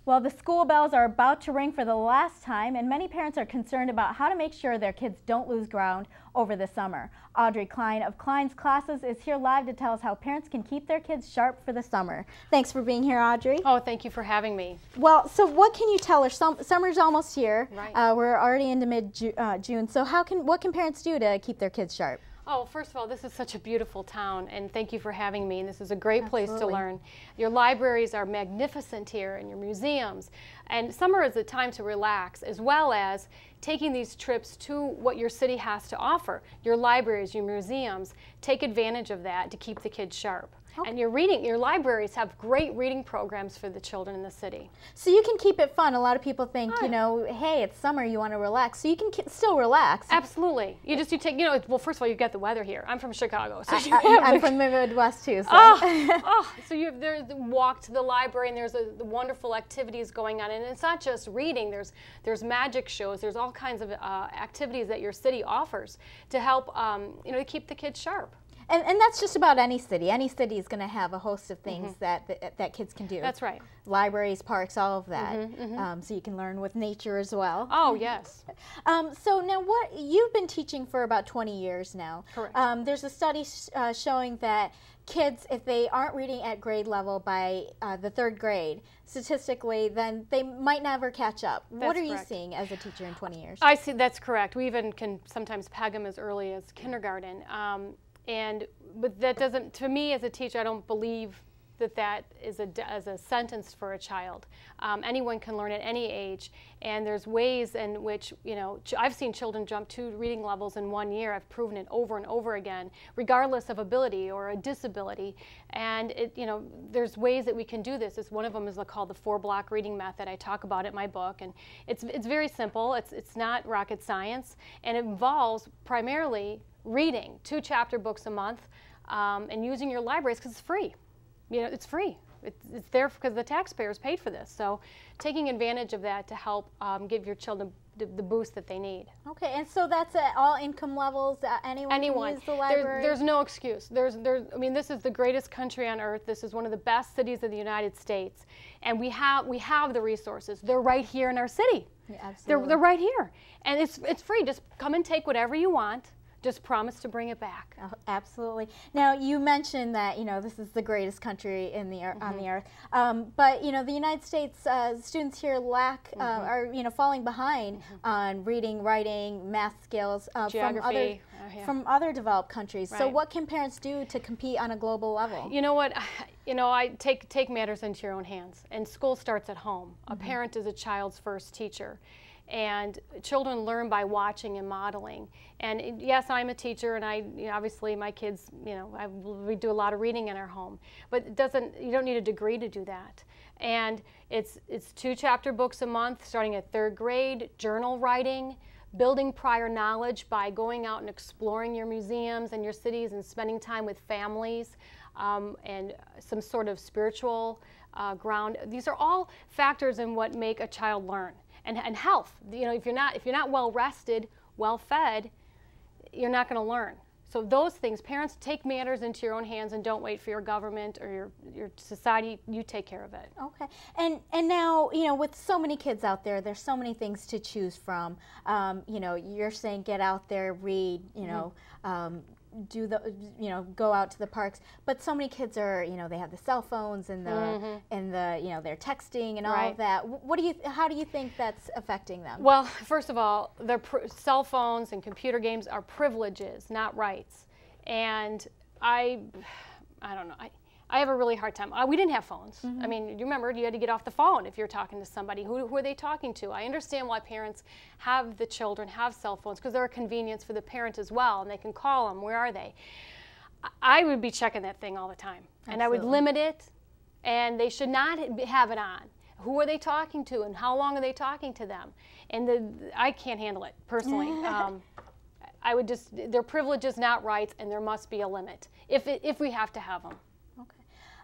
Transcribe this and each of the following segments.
Well, the school bells are about to ring for the last time, and many parents are concerned about how to make sure their kids don't lose ground over the summer. Audrey Klein of Klein's Classes is here live to tell us how parents can keep their kids sharp for the summer. Thanks for being here, Audrey. Oh, thank you for having me. Well, so what can you tell us? Summer's almost here. Right. We're already into mid-June. So what can parents do to keep their kids sharp? Oh, first of all, this is such a beautiful town, and thank you for having me. And this is a great place to learn. Your libraries are magnificent here, and your museums. And summer is a time to relax, as well as taking these trips to what your city has to offer. Your libraries, your museums, take advantage of that to keep the kids sharp. Okay. And your libraries have great reading programs for the children in the city. So you can keep it fun. A lot of people think, you know, hey, it's summer, you want to relax. So you can still relax. Absolutely. You take, well, first of all, you've got the weather here. I'm from Chicago. So I'm from the Midwest too. So, so there's the walk to the library, and there's the wonderful activities going on. And it's not just reading. There's magic shows. There's all kinds of activities that your city offers to help, to keep the kids sharp. And that's just about any city. Any city is going to have a host of things that kids can do. That's right. Libraries, parks, all of that. So you can learn with nature as well. Oh, yes. So now you've been teaching for about 20 years now. Correct. There's a study showing that kids, if they aren't reading at grade level by the 3rd grade, statistically, then they might never catch up. What are you seeing as a teacher in 20 years? I see, that's correct. We even can sometimes peg them as early as kindergarten. But that doesn't, to me as a teacher, I don't believe that is a sentence for a child. Anyone can learn at any age, and there's ways in which, I've seen children jump 2 reading levels in 1 year. I've proven it over and over again, regardless of ability or a disability. And there's ways that we can do this. One of them is called the 4-block reading method. I talk about it in my book, and it's very simple. It's not rocket science, and it involves primarily reading 2 chapter books a month, and using your libraries because it's free. It's free. It's there because the taxpayers paid for this. So taking advantage of that to help give your children the boost that they need. Okay, and so that's at all income levels? Anyone can use the library? There's no excuse. I mean, this is the greatest country on earth. This is one of the best cities of the United States. And we have the resources. They're right here in our city. Yeah, absolutely. They're right here. And it's free. Just come and take whatever you want. Just promise to bring it back. Oh, absolutely. Now, you mentioned that this is the greatest country on the earth, but the United States students here lack are falling behind on reading, writing, math skills from other developed countries. Right. So, what can parents do to compete on a global level? You know what? I take matters into your own hands, and school starts at home. A parent is a child's first teacher. And children learn by watching and modeling. And yes, I'm a teacher, and obviously my kids, we do a lot of reading in our home. But you don't need a degree to do that. And it's 2 chapter books a month, starting at 3rd grade, journal writing, building prior knowledge by going out and exploring your museums and your cities and spending time with families, and some sort of spiritual ground. These are all factors in what make a child learn. And health, if you're not well rested, well fed, you're not going to learn. So those things, parents, take matters into your own hands and don't wait for your government or your society. You take care of it. Okay. And now, with so many kids out there, there's so many things to choose from. You're saying get out there, read, go out to the parks, but so many kids are, they have the cell phones and they're texting and all of that. How do you think that's affecting them? Well, first of all, their cell phones and computer games are privileges, not rights. And I don't know. I have a really hard time. We didn't have phones. I mean, you remember, you had to get off the phone if you're talking to somebody. Who are they talking to? I understand why parents have the children have cell phones, because they're a convenience for the parent as well, and they can call them. Where are they? I would be checking that thing all the time. Absolutely. And I would limit it, and they should not have it on. Who are they talking to, and how long are they talking to them? And I can't handle it, personally. They're privileges, not rights, and there must be a limit if we have to have them.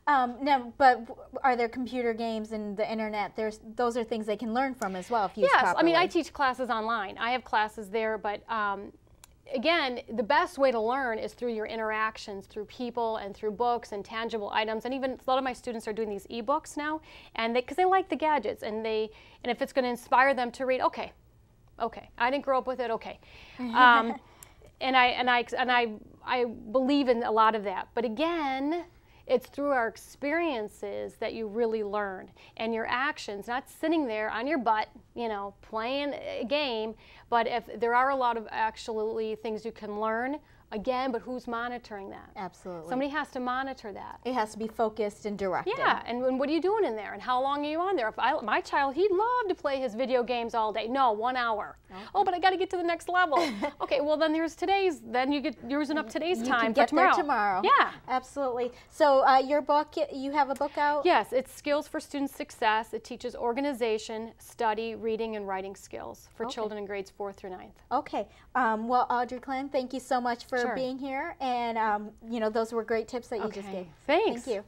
Now, but are there computer games and the internet? Those are things they can learn from as well if used properly. I mean, I teach classes online. I have classes there, but again, the best way to learn is through your interactions, through people and through books and tangible items. And even a lot of my students are doing these e-books now, and because they like the gadgets, and if it's going to inspire them to read, okay, I didn't grow up with it, okay. And I believe in a lot of that. But again, it's through our experiences that you really learn, and your actions, not sitting there on your butt, you know, playing a game, but if there are a lot of actually things you can learn, again, but who's monitoring that? Absolutely. Somebody has to monitor that. It has to be focused and directed. Yeah, and what are you doing in there, and how long are you on there? My child, he'd love to play his video games all day. No, 1 hour. Okay. Oh, but I got to get to the next level. Okay, well then there's today's, then you get using up today's time for tomorrow. There tomorrow. Yeah. Absolutely. So your book, you have a book out? Yes, it's Skills for Student Success. It teaches organization, study, reading, and writing skills for children in grades 4 through 9th. Okay. Well, Audrey Klein, thank you so much for being here, and you know, those were great tips that you just gave. Thanks. Thank you.